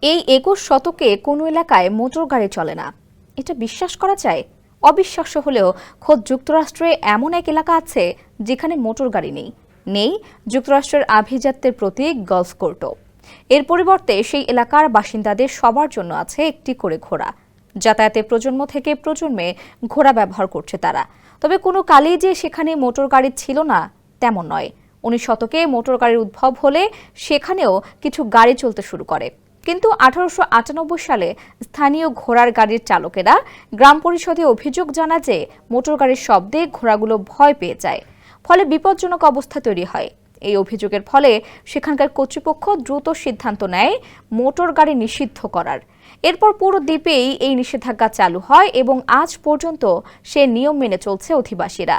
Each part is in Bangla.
এই ২১ শতকে কোনো এলাকায় মোটর গাড়ি চলে না, এটা বিশ্বাস করা যায়? অবিশ্বাস্য হলেও খোদ যুক্তরাষ্ট্রে এমন এক এলাকা আছে যেখানে মোটর গাড়ি নেই যুক্তরাষ্ট্রের আভিজাত্যের প্রতীক গলফ কোর্টও। এর পরিবর্তে সেই এলাকার বাসিন্দাদের সবার জন্য আছে একটি করে ঘোড়া। যাতায়াতে প্রজন্ম থেকে প্রজন্মে ঘোড়া ব্যবহার করছে তারা। তবে কোনো কালেই যে সেখানে মোটর গাড়ি ছিল না তেমন নয়। ১৯ শতকে মোটর গাড়ির উদ্ভব হলে সেখানেও কিছু গাড়ি চলতে শুরু করে, কিন্তু ১৮৯৮ সালে স্থানীয় ঘোড়ার গাড়ির চালকেরা গ্রাম পরিষদে অভিযোগ জানায় যে মোটর গাড়ির শব্দে ঘোড়াগুলো ভয় পেয়ে যায়, ফলে বিপজ্জনক অবস্থা তৈরি হয়। এই অভিযোগের ফলে সেখানকার কর্তৃপক্ষ দ্রুত সিদ্ধান্ত নেয় মোটর গাড়ি নিষিদ্ধ করার। এরপর পুরো দ্বীপেই এই নিষেধাজ্ঞা চালু হয় এবং আজ পর্যন্ত সে নিয়ম মেনে চলছে অধিবাসীরা।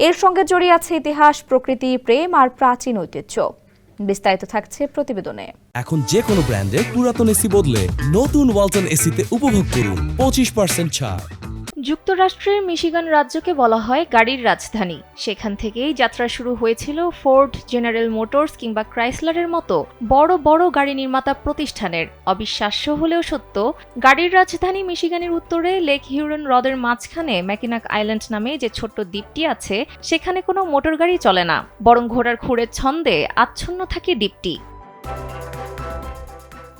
এর সঙ্গে জড়িয়ে আছে ইতিহাস, প্রকৃতি প্রেম আর প্রাচীন ঐতিহ্য। বিস্তারিত থাকছে প্রতিবেদনে। এখন যে কোনো ব্র্যান্ডের পুরাতন এসি বদলে নতুন ওয়ালটন এসিতে উপভোগ করুন ২৫% ছাড়। যুক্তরাষ্ট্রের মিশিগান রাজ্যকে বলা হয় গাড়ির রাজধানী। সেখান থেকেই যাত্রা শুরু হয়েছিল ফোর্ড, জেনারেল মোটরস কিংবা ক্রাইসলারের মতো বড় বড় গাড়ি নির্মাতা প্রতিষ্ঠানের। অবিশ্বাস্য হলেও সত্য, গাড়ির রাজধানী মিশিগানের উত্তরে লেক হিউরন হ্রদের মাঝখানে ম্যাকিনাক আইল্যান্ড নামে যে ছোট্ট দ্বীপটি আছে, সেখানে কোনো মোটর গাড়ি চলে না, বরং ঘোড়ার খুঁড়ের ছন্দে আচ্ছন্ন থাকে দ্বীপটি।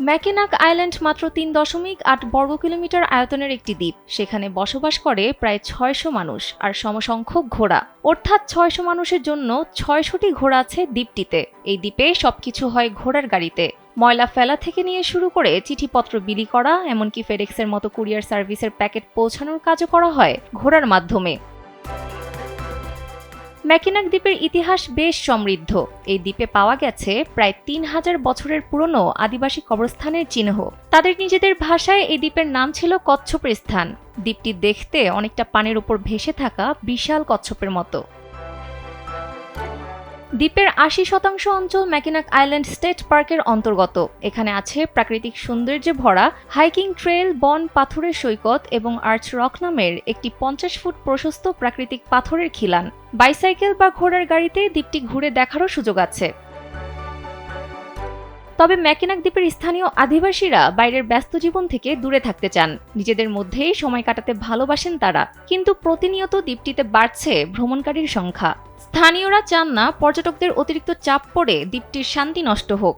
ম্যাকিনাক আইল্যান্ড মাত্র ৩.৮ বর্গ কিলোমিটার আয়তনের একটি দ্বীপ। সেখানে বসবাস করে প্রায় ৬০০ মানুষ আর সমসংখ্যক ঘোড়া, অর্থাৎ ৬০০ মানুষের জন্য ৬০০টি ঘোড়া আছে দ্বীপটিতে। এই দ্বীপে সবকিছু হয় ঘোড়ার গাড়িতে। ময়লা ফেলা থেকে নিয়ে শুরু করে চিঠিপত্র বিলি করা, এমনকি ফেডেক্সের মতো কুরিয়ার সার্ভিসের প্যাকেট পৌঁছানোর কাজও করা হয় ঘোড়ার মাধ্যমে। ম্যাকিনাক দ্বীপের ইতিহাস বেশ সমৃদ্ধ। এই দ্বীপে পাওয়া গেছে প্রায় ৩,০০০ বছরের পুরনো আদিবাসী কবরস্থানের চিহ্ন। তাদের নিজেদের ভাষায় এই দ্বীপের নাম ছিল কচ্ছপের স্থান। দ্বীপটি দেখতে অনেকটা পানির উপর ভেসে থাকা বিশাল কচ্ছপের মতো। দ্বীপের ৮০% অঞ্চল ম্যাকিনাক আইল্যান্ড স্টেট পার্কের অন্তর্গত। এখানে আছে প্রাকৃতিক সৌন্দর্যে ভরা হাইকিং ট্রেল, বন, পাথরের সৈকত এবং আর্চ রক নামের একটি ৫০ ফুট প্রশস্ত প্রাকৃতিক পাথরের খিলান। বাইসাইকেল বা ঘোড়ার গাড়িতে দ্বীপটি ঘুরে দেখারও সুযোগ আছে। তবে ম্যাকিনাক দ্বীপের স্থানীয় আদিবাসীরা বাইরের ব্যস্ত জীবন থেকে দূরে থাকতে চান, নিজেদের মধ্যেই সময় কাটাতে ভালোবাসেন তারা। কিন্তু প্রতিনিয়ত দ্বীপটিতে বাড়ছে ভ্রমণকারীর সংখ্যা। স্থানীয়রা চান না পর্যটকদের অতিরিক্ত চাপ পড়ে দ্বীপটির শান্তি নষ্ট হোক।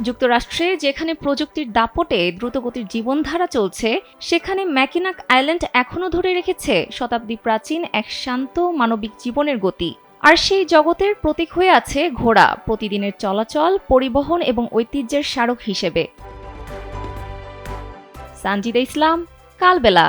যুক্তরাষ্ট্রে যেখানে প্রযুক্তির দাপটে দ্রুতগতির জীবনধারা চলছে, সেখানে ম্যাকিনাক আইল্যান্ড এখনও ধরে রেখেছে শতাব্দী প্রাচীন এক শান্ত মানবিক জীবনের গতি। আর সেই জগতের প্রতীক হয়ে আছে ঘোড়া, প্রতিদিনের চলাচল, পরিবহন এবং ঐতিহ্যের স্মারক হিসেবে। সানজিদা ইসলাম, কালবেলা।